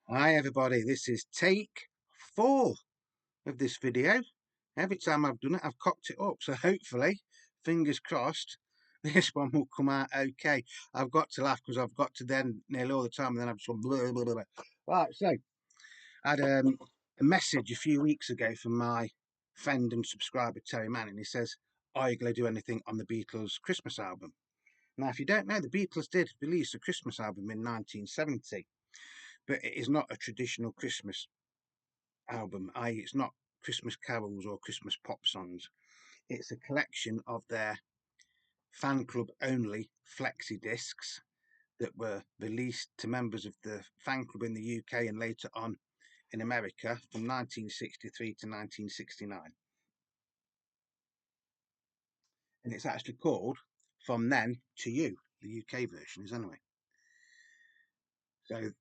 Hi everybody, this is take 4 of this video. Every time I've done it, I've cocked it up, so hopefully, fingers crossed, this one will come out okay. I've got to laugh because I've got to then nearly all the time, and then I've just gone blah, blah, blah, blah. Right, so I had a message a few weeks ago from my friend and subscriber Terry Manning. He says, "Are you going to do anything on the Beatles Christmas album?" Now, if you don't know, the Beatles did release a Christmas album in 1970, but it is not a traditional Christmas album, i.e., it's not Christmas carols or Christmas pop songs. It's a collection of their fan club only flexi discs that were released to members of the fan club in the UK and later on in America from 1963 to 1969. And it's actually called From Then to You. The UK version is anyway. So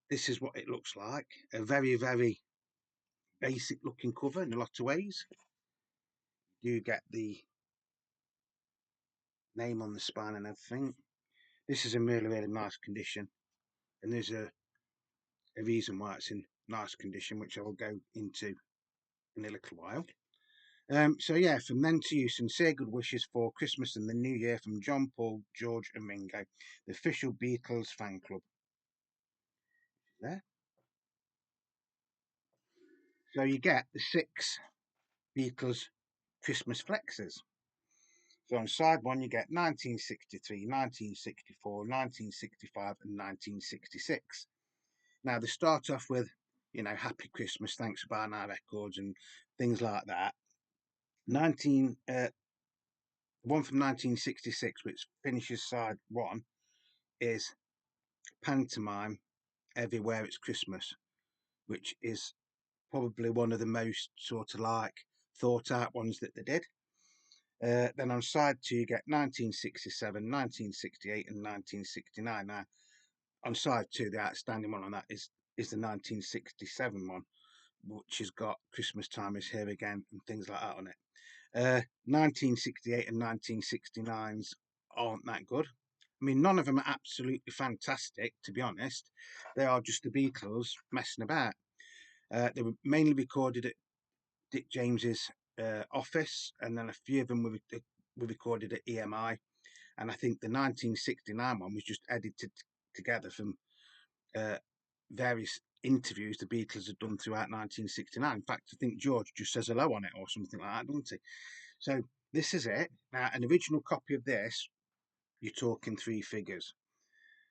this is what it looks like. A very, very basic looking cover in a lot of ways. You get the name on the spine and everything. This is in really, really nice condition, and there's a reason why it's in nice condition, which I will go into in a little while. So yeah, from then to you, sincere good wishes for Christmas and the New Year from John, Paul, George, and Ringo, the official Beatles fan club. There. So you get the 6 Beatles Christmas flexes. So on side 1 you get 1963, 1964, 1965, and 1966. Now they start off with, Happy Christmas, thanks for buying our records and things like that. 19, one from 1966, which finishes side 1, is Pantomime Everywhere It's Christmas, which is probably one of the most sort of like thought out ones that they did. Then on side 2 you get 1967, 1968, and 1969. Now on side 2, the outstanding one on that is the 1967 one, which has got Christmas Time Is Here Again and things like that on it. 1968 and 1969s aren't that good. I mean, none of them are absolutely fantastic, to be honest. They are just the Beatles messing about. They were mainly recorded at Dick James's office, and then a few of them were recorded at EMI. And I think the 1969 one was just edited together from uh, various interviews the Beatles had done throughout 1969. In fact, I think George just says hello on it or something like that, doesn't he? So this is it. Now, an original copy of this, you're talking 3 figures.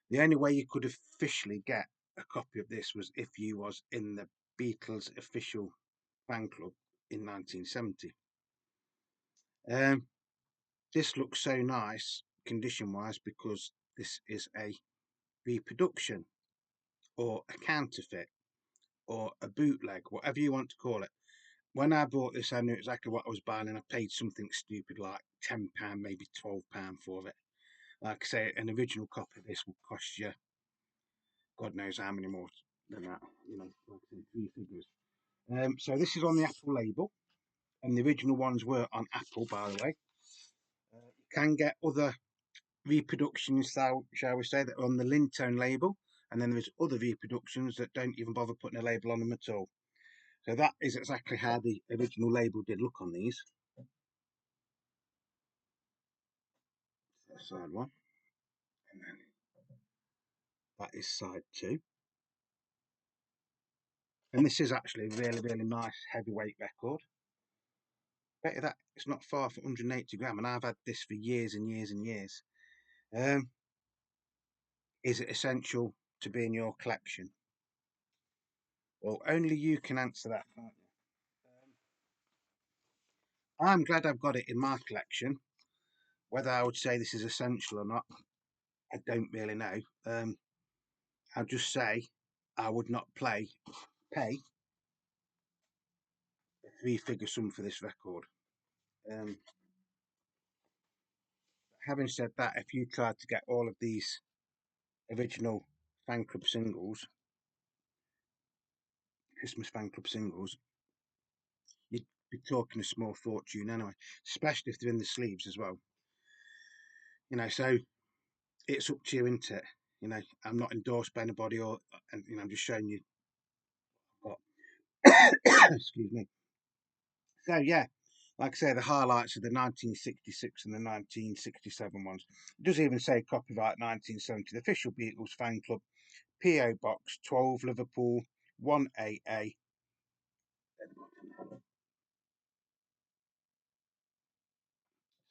The only way you could officially get a copy of this was if you was in the Beatles official fan club in 1970. Um, this looks so nice condition-wise because this is a reproduction or a counterfeit or a bootleg, whatever you want to call it. When I bought this, I knew exactly what I was buying, and I paid something stupid like £10, maybe £12 for it. Like I say, an original copy of this will cost you God knows how many more than that. Like I say, 3 figures. So this is on the Apple label, and the original ones were on Apple, by the way. You can get other reproductions, shall we say, that are on the Lintone label, and then there's other reproductions that don't even bother putting a label on them at all. So that is exactly how the original label did look on these. That's side 1, and then that is side 2. And this is actually a really, really nice heavyweight record. Bet you that it's not far from 180 gram, and I've had this for years and years and years. Um, is it essential to be in your collection? Well, only you can answer that, can't you? I'm glad I've got it in my collection. Whether I would say this is essential or not, I don't really know. I'll just say I would not pay a 3-figure sum for this record. Um, having said that, if you tried to get all of these original fan club singles, Christmas fan club singles, you'd be talking a small fortune anyway, especially if they're in the sleeves as well. So it's up to you, isn't it? You know, I'm not endorsed by anybody, or and you know, I'm just showing you what. Excuse me. So yeah, like I say, the highlights of the 1966 and the 1967 ones. It does even say copyright 1970, the official Beatles fan club, PO Box 12, Liverpool 1AA.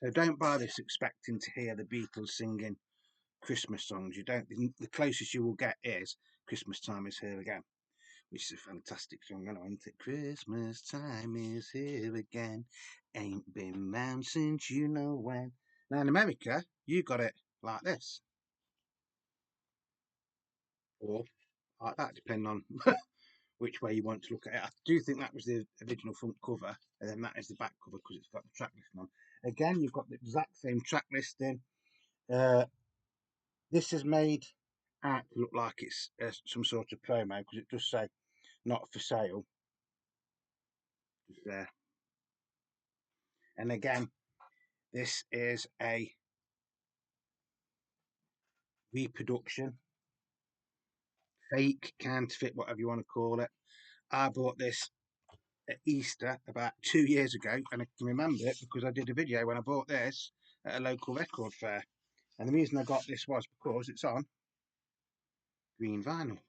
So don't buy this expecting to hear the Beatles singing Christmas songs. You don't. The closest you will get is "Christmas Time Is Here Again," which is a fantastic song. I know, isn't it? Christmas time is here again. Ain't been round since you know when. Now in America, you got it like this, or like that, depending on which way you want to look at it. I do think that was the original front cover, and then that is the back cover because it's got the track listing on. Again, you've got the exact same track listing. Uh, this is made out to look like it's some sort of promo because it does say not for sale just there. And again, this is a reproduction, fake, counterfeit, whatever you want to call it. I bought this at Easter about 2 years ago, and I can remember it because I did a video when I bought this at a local record fair. And the reason I got this was because it's on green vinyl.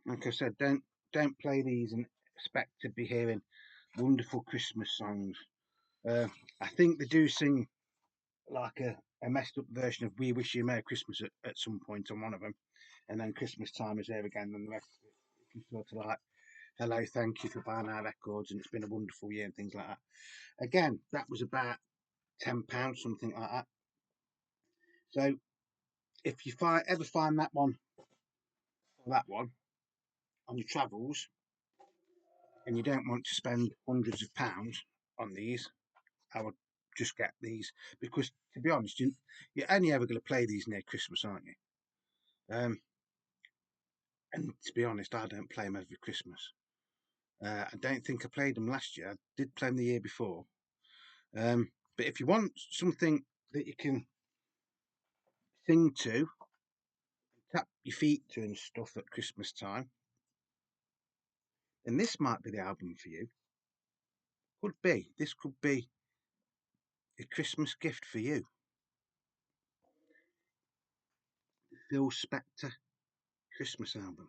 Like I said, don't play these and expect to be hearing wonderful Christmas songs. Uh, I think they do sing like a messed up version of "We Wish You a Merry Christmas" at some point on one of them, and then Christmas Time Is Here Again, and the rest of it, you sort of like, hello, thank you for buying our records, and it's been a wonderful year, and things like that. Again, that was about £10, something like that. So if you ever find that one or that one on your travels, and you don't want to spend hundreds of pounds on these, I would just get these because, to be honest, you're only ever going to play these near Christmas, aren't you? And to be honest, I don't play them every Christmas. I don't think I played them last year. I did play them the year before. But if you want something that you can sing to, tap your feet to and stuff at Christmas time, then this might be the album for you. Could be. This could be a Christmas gift for you. Phil Spector Christmas album.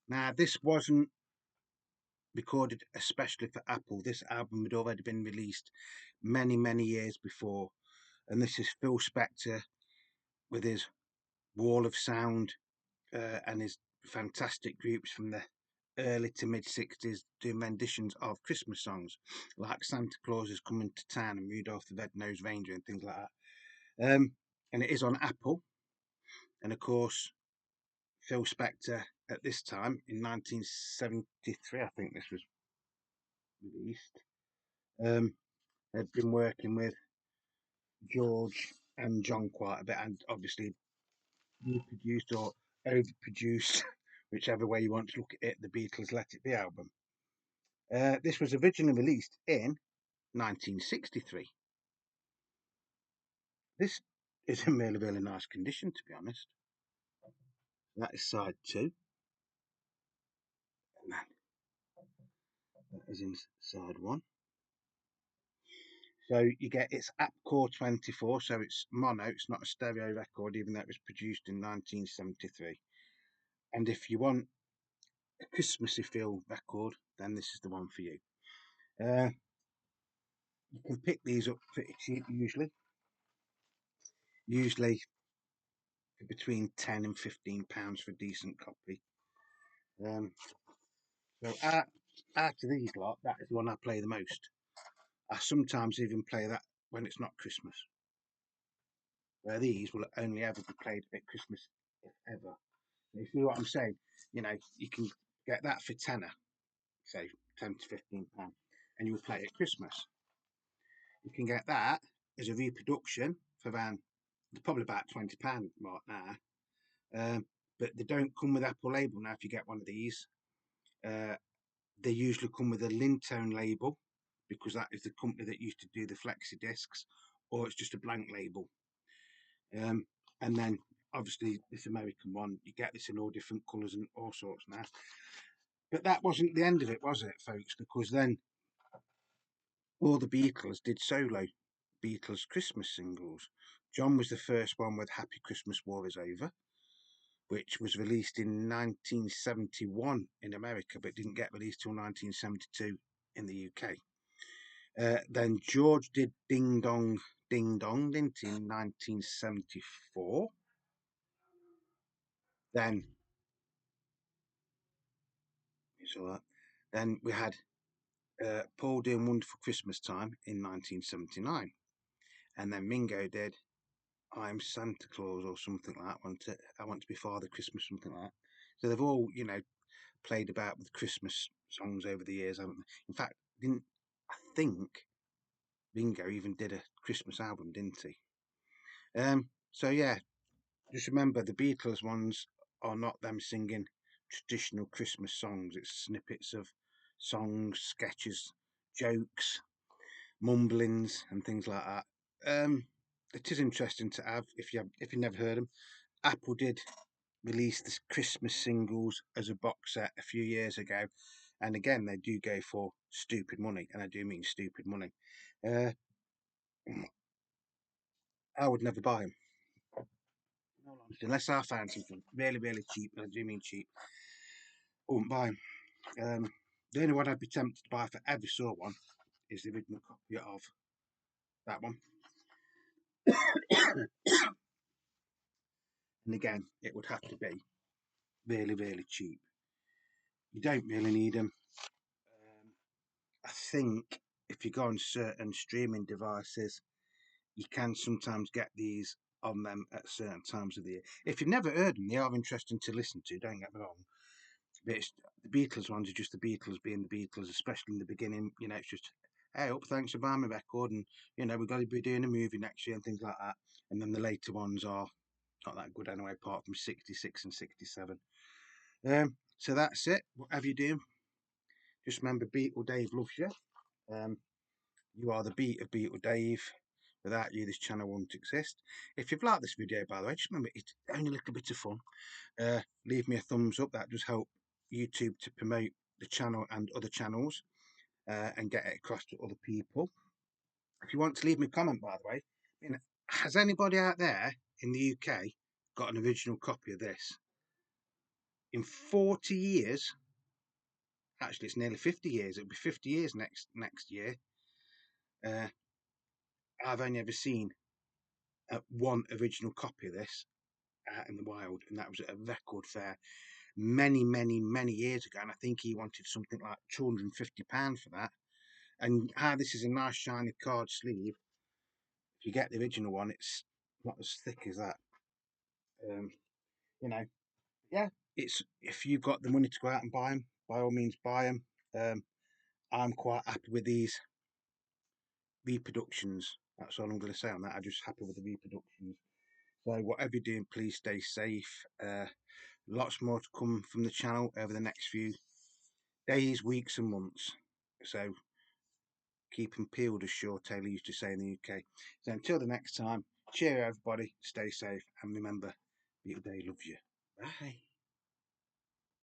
Now, this wasn't recorded especially for Apple. This album had already been released many, many years before. And this is Phil Spector with his wall of sound and his fantastic groups from the early to mid 60s doing renditions of Christmas songs like Santa Claus is Coming to Town and Rudolph the Red-Nosed Reindeer and things like that. And it is on Apple. And of course, Phil Spector at this time in 1973, I think this was released, had been working with George and John quite a bit, and obviously reproduced or overproduced, whichever way you want to look at it, the Beatles' Let It Be album. This was originally released in 1963. This is in really, really nice condition, to be honest. That is side two, and that is in side one. So you get its App Core 24, so it's mono, it's not a stereo record, even though it was produced in 1973. And if you want a Christmassy feel record, then this is the one for you. Uh, you can pick these up pretty cheap usually for between £10 and £15 for a decent copy. Um, so out of these lot, that is the one I play the most. I sometimes even play that when it's not Christmas, where these will only ever be played at Christmas, if ever. You see what I'm saying? You know, you can get that for tenner, say £10 to £15, and you'll play it at Christmas. You can get that as a reproduction for around probably about £20 right now. But they don't come with Apple label now. If you get one of these, uh, They usually come with a Lintone label because that is the company that used to do the flexi discs, or it's just a blank label. And then obviously this American one, you get this in all different colours and all sorts now. But that wasn't the end of it, was it, folks? Because then all the Beatles did solo Beatles Christmas singles. John was the first one with Happy Christmas War Is Over, which was released in 1971 in America, but didn't get released till 1972 in the UK. Then George did Ding Dong, Ding Dong, didn't he, in 1974. Then, so then we had Paul doing Wonderful Christmas Time in 1979. And then Mingo did I'm Santa Claus or something like that. I want to be Father Christmas, something like that. So they've all, played about with Christmas songs over the years, haven't they? In fact, didn't I think Ringo even did a Christmas album, didn't he? So yeah, just remember the Beatles ones are not them singing traditional Christmas songs. It's snippets of songs, sketches, jokes, mumblings, and things like that. It is interesting to have if you never heard them. Apple did release the Christmas singles as a box set a few years ago, and again they do go for stupid money, and I do mean stupid money. I would never buy them unless I found something really, really cheap, and I do mean cheap. I wouldn't buy them. The only one I'd be tempted to buy if I ever saw one is the original copy of that one. And again, it would have to be really, really cheap. You don't really need them. I think if you go on certain streaming devices, you can sometimes get these on them at certain times of the year. If you've never heard them, they are interesting to listen to, don't get me wrong. But the Beatles ones are just the Beatles being the Beatles, especially in the beginning. It's just, hey, up, thanks for buying my record, and we're going to be doing a movie next year and things like that. And then the later ones are not that good anyway, apart from 66 and 67. So that's it. Whatever you do, just remember Beatle Dave loves you. You are the beat of Beatle Dave. Without you, this channel won't exist. If you've liked this video, by the way, just remember it's only a little bit of fun. Leave me a thumbs up. That does help YouTube to promote the channel and other channels and get it across to other people. If you want to leave me a comment, by the way, has anybody out there in the UK got an original copy of this? In 40 years, actually it's nearly 50 years, it'll be 50 years next year, I've only ever seen one original copy of this out in the wild, and that was at a record fair many, many, many years ago, and I think he wanted something like £250 for that. And this is a nice shiny card sleeve. If you get the original one, it's not as thick as that. Yeah, it's if you've got the money to go out and buy them, by all means buy them. I'm quite happy with these reproductions. That's all I'm going to say on that. I'm just happy with the reproductions. So whatever you're doing, please stay safe. Lots more to come from the channel over the next few days, weeks and months. So keep them peeled, as Shaw Taylor used to say in the UK. So until the next time, cheerio everybody, stay safe, and remember, Beatle Day loves you. Bye.